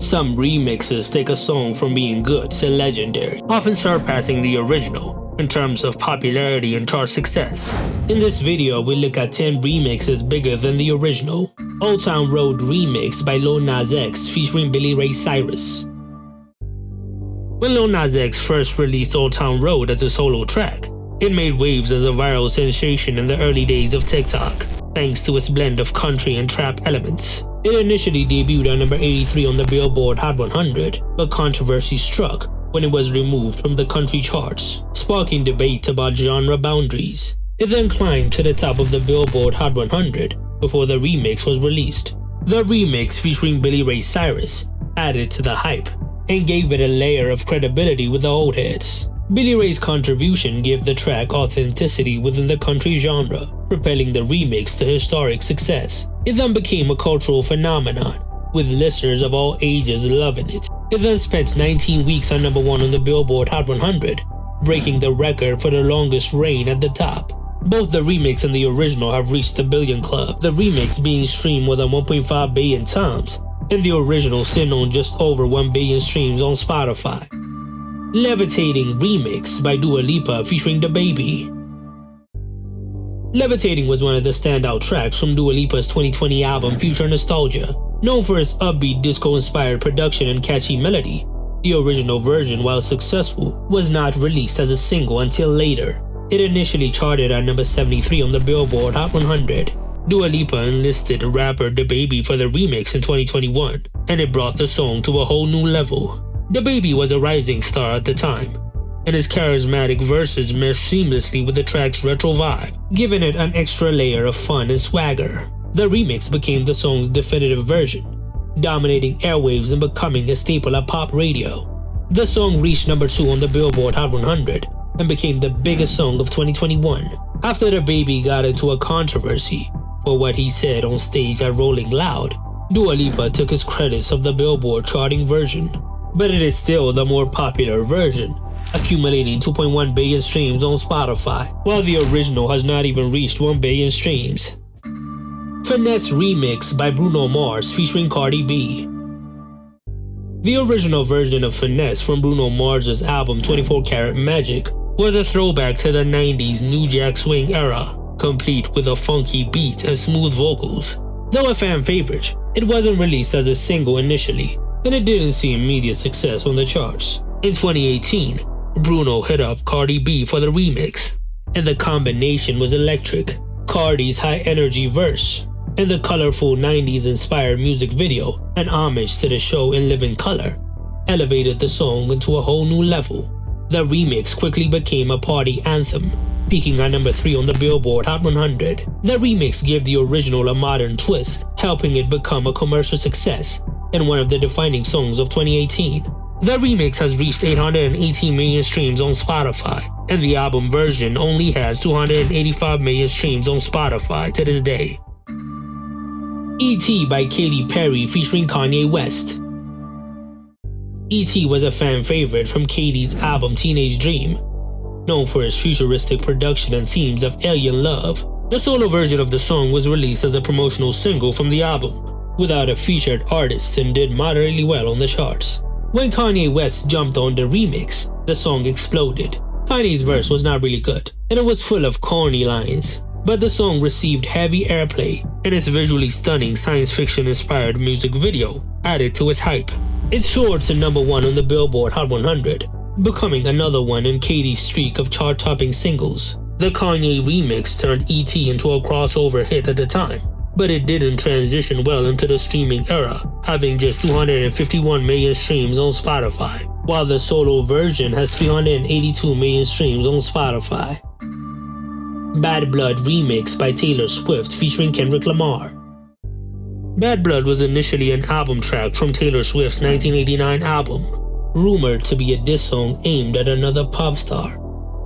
Some remixes take a song from being good to legendary, often surpassing the original in terms of popularity and chart success. In this video, we look at 10 remixes bigger than the original. Oldtown Road remix by Lil Nas X featuring Billy Ray Cyrus. When Lil Nas X first released Oldtown Road as a solo track, it made waves as a viral sensation in the early days of TikTok, thanks to its blend of country and trap elements. It initially debuted on number 83 on the Billboard Hot 100, but controversy struck when it was removed from the country charts, sparking debates about genre boundaries. It then climbed to the top of the Billboard Hot 100 before the remix was released. The remix featuring Billy Ray Cyrus added to the hype and gave it a layer of credibility with the old heads. Billy Ray's contribution gave the track authenticity within the country genre, propelling the remix to historic success. It then became a cultural phenomenon, with listeners of all ages loving it. It then spent 19 weeks on number 1 on the Billboard Hot 100, breaking the record for the longest reign at the top. Both the remix and the original have reached the billion club, the remix being streamed more than 1.5 billion times, and the original sitting on just over 1 billion streams on Spotify. Levitating remix by Dua Lipa featuring DaBaby. Levitating was one of the standout tracks from Dua Lipa's 2020 album Future Nostalgia. Known for its upbeat disco-inspired production and catchy melody, the original version, while successful, was not released as a single until later. It initially charted at number 73 on the Billboard Hot 100. Dua Lipa enlisted rapper DaBaby for the remix in 2021, and it brought the song to a whole new level. DaBaby was a rising star at the time, and his charismatic verses meshed seamlessly with the track's retro vibe, giving it an extra layer of fun and swagger. The remix became the song's definitive version, dominating airwaves and becoming a staple at pop radio. The song reached number 2 on the Billboard Hot 100 and became the biggest song of 2021. After DaBaby got into a controversy for what he said on stage at Rolling Loud, Dua Lipa took his credits of the Billboard charting version. But it is still the more popular version, accumulating 2.1 billion streams on Spotify, while the original has not even reached 1 billion streams. Finesse remix by Bruno Mars featuring Cardi B. The original version of Finesse from Bruno Mars' album 24 Karat Magic was a throwback to the 90s New Jack Swing era, complete with a funky beat and smooth vocals. Though a fan favorite, it wasn't released as a single initially, and it didn't see immediate success on the charts. In 2018, Bruno hit up Cardi B for the remix, and the combination was electric. Cardi's high-energy verse and the colorful 90s-inspired music video, an homage to the show In Living Color, elevated the song into a whole new level. The remix quickly became a party anthem, peaking at number 3 on the Billboard Hot 100. The remix gave the original a modern twist, helping it become a commercial success and one of the defining songs of 2018. The remix has reached 818 million streams on Spotify, and the album version only has 285 million streams on Spotify to this day. E.T. by Katy Perry featuring Kanye West. E.T. was a fan favorite from Katy's album Teenage Dream, known for its futuristic production and themes of alien love. The solo version of the song was released as a promotional single from the album, without a featured artist, and did moderately well on the charts. When Kanye West jumped on the remix, the song exploded. Kanye's verse was not really good, and it was full of corny lines, but the song received heavy airplay, and its visually stunning science fiction-inspired music video added to its hype. It soared to number 1 on the Billboard Hot 100, becoming another one in Katy's streak of chart-topping singles. The Kanye remix turned E.T. into a crossover hit at the time, but it didn't transition well into the streaming era, having just 251 million streams on Spotify, while the solo version has 382 million streams on Spotify. Bad Blood remix by Taylor Swift featuring Kendrick Lamar. Bad Blood was initially an album track from Taylor Swift's 1989 album, rumored to be a diss song aimed at another pop star,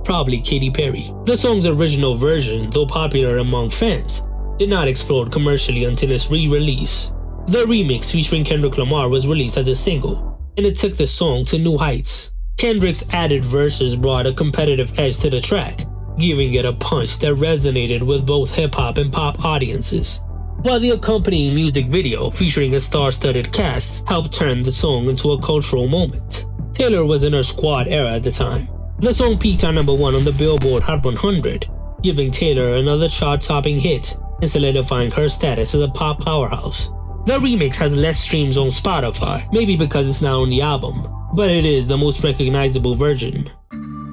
probably Katy Perry. The song's original version, though popular among fans, did not explode commercially until its re-release. The remix featuring Kendrick Lamar was released as a single, and it took the song to new heights. Kendrick's added verses brought a competitive edge to the track, giving it a punch that resonated with both hip-hop and pop audiences. while the accompanying music video featuring a star-studded cast helped turn the song into a cultural moment. Taylor was in her squad era at the time. The song peaked at number 1 on the Billboard Hot 100, giving Taylor another chart-topping hit and solidifying her status as a pop powerhouse. The remix has less streams on Spotify, maybe because it's not on the album, but it is the most recognizable version.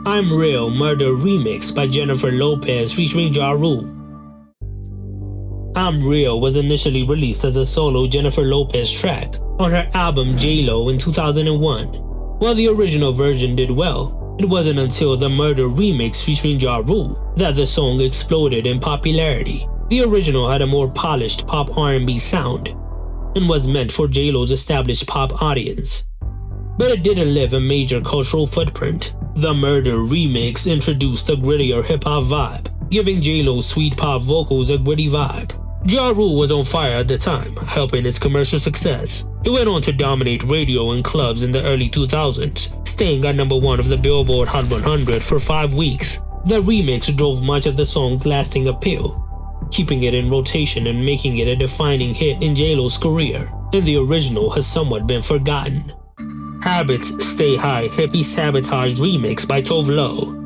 I'm Real Murder Remix by Jennifer Lopez featuring Ja Rule. I'm Real was initially released as a solo Jennifer Lopez track on her album J-Lo in 2001. While the original version did well, it wasn't until the Murder Remix featuring Ja Rule that the song exploded in popularity. The original had a more polished pop R&B sound and was meant for J-Lo's established pop audience, but it didn't leave a major cultural footprint. The Murder Remix introduced a grittier hip-hop vibe, giving J-Lo's sweet pop vocals a gritty vibe. Ja Rule was on fire at the time, helping its commercial success. It went on to dominate radio and clubs in the early 2000s, staying at number 1 of the Billboard Hot 100 for 5 weeks. The remix drove much of the song's lasting appeal, keeping it in rotation and making it a defining hit in J-Lo's career, and the original has somewhat been forgotten. Habits Stay High Hippie Sabotage Remix by Tove Lo.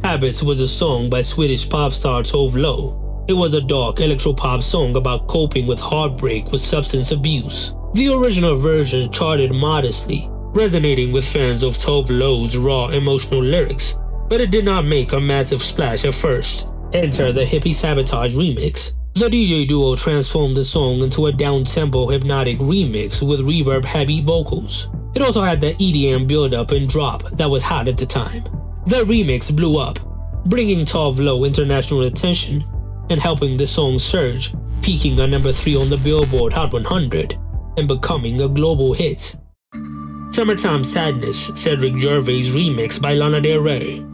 Habits was a song by Swedish pop star Tove Lo. It was a dark electropop song about coping with heartbreak with substance abuse. The original version charted modestly, resonating with fans of Tove Lo's raw emotional lyrics, but it did not make a massive splash at first. Enter the Hippie Sabotage remix. The DJ duo transformed the song into a down-tempo hypnotic remix with reverb-heavy vocals. It also had the EDM build-up and drop that was hot at the time. The remix blew up, bringing Tove Lo international attention and helping the song surge, peaking at number 3 on the Billboard Hot 100 and becoming a global hit. Summertime Sadness Cedric Gervais remix by Lana Del Rey.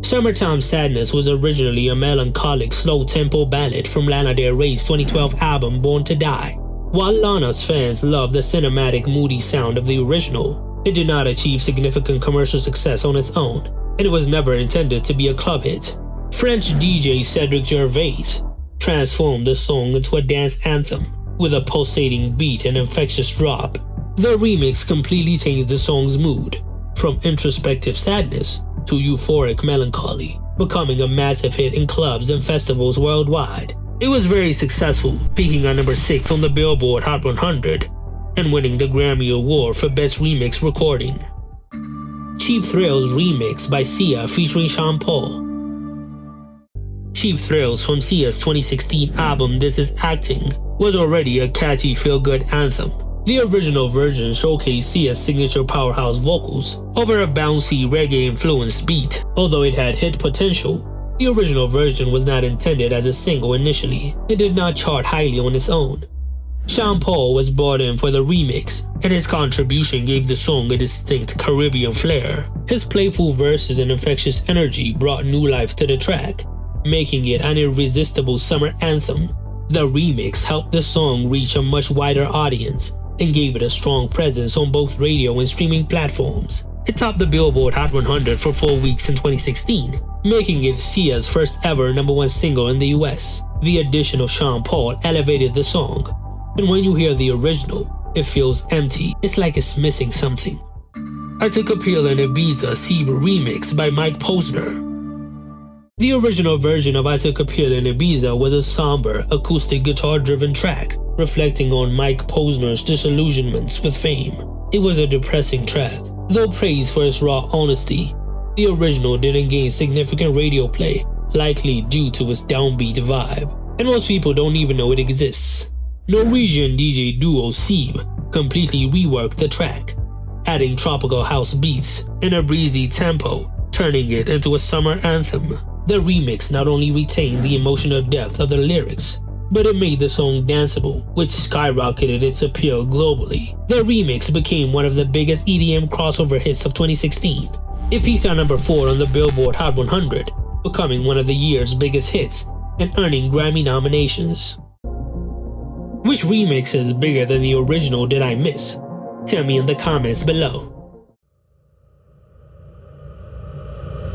Summertime Sadness was originally a melancholic slow-tempo ballad from Lana Del Rey's 2012 album Born to Die. While Lana's fans loved the cinematic, moody sound of the original, it did not achieve significant commercial success on its own, and it was never intended to be a club hit. French DJ Cedric Gervais transformed the song into a dance anthem with a pulsating beat and infectious drop. The remix completely changed the song's mood, from introspective sadness to euphoric melancholy, becoming a massive hit in clubs and festivals worldwide. It was very successful, peaking at number 6 on the Billboard Hot 100 and winning the Grammy Award for Best Remix Recording. Cheap Thrills remix by Sia featuring Sean Paul. Cheap Thrills from Sia's 2016 album This Is Acting was already a catchy feel-good anthem. The original version showcased Sia's signature powerhouse vocals over a bouncy reggae-influenced beat. Although it had hit potential, the original version was not intended as a single initially. It did not chart highly on its own. Sean Paul was brought in for the remix, and his contribution gave the song a distinct Caribbean flair. His playful verses and infectious energy brought new life to the track, making it an irresistible summer anthem. The remix helped the song reach a much wider audience and gave it a strong presence on both radio and streaming platforms. It topped the Billboard Hot 100 for 4 weeks in 2016, making it Sia's first ever #1 single in the US. The addition of Sean Paul elevated the song, and when you hear the original, it feels empty. It's like it's missing something. I Took a Pill in Ibiza Seba remix by Mike Posner. The original version of I Took a Pill in Ibiza was a somber, acoustic guitar-driven track, reflecting on Mike Posner's disillusionments with fame. It was a depressing track, though praised for its raw honesty. The original didn't gain significant radio play, likely due to its downbeat vibe, and most people don't even know it exists. Norwegian DJ duo Seb completely reworked the track, adding tropical house beats and a breezy tempo, turning it into a summer anthem. The remix not only retained the emotional depth of the lyrics, but it made the song danceable, which skyrocketed its appeal globally. The remix became one of the biggest EDM crossover hits of 2016. It peaked at number 4 on the Billboard Hot 100, becoming one of the year's biggest hits and earning Grammy nominations. Which remix is bigger than the original did I miss? Tell me in the comments below.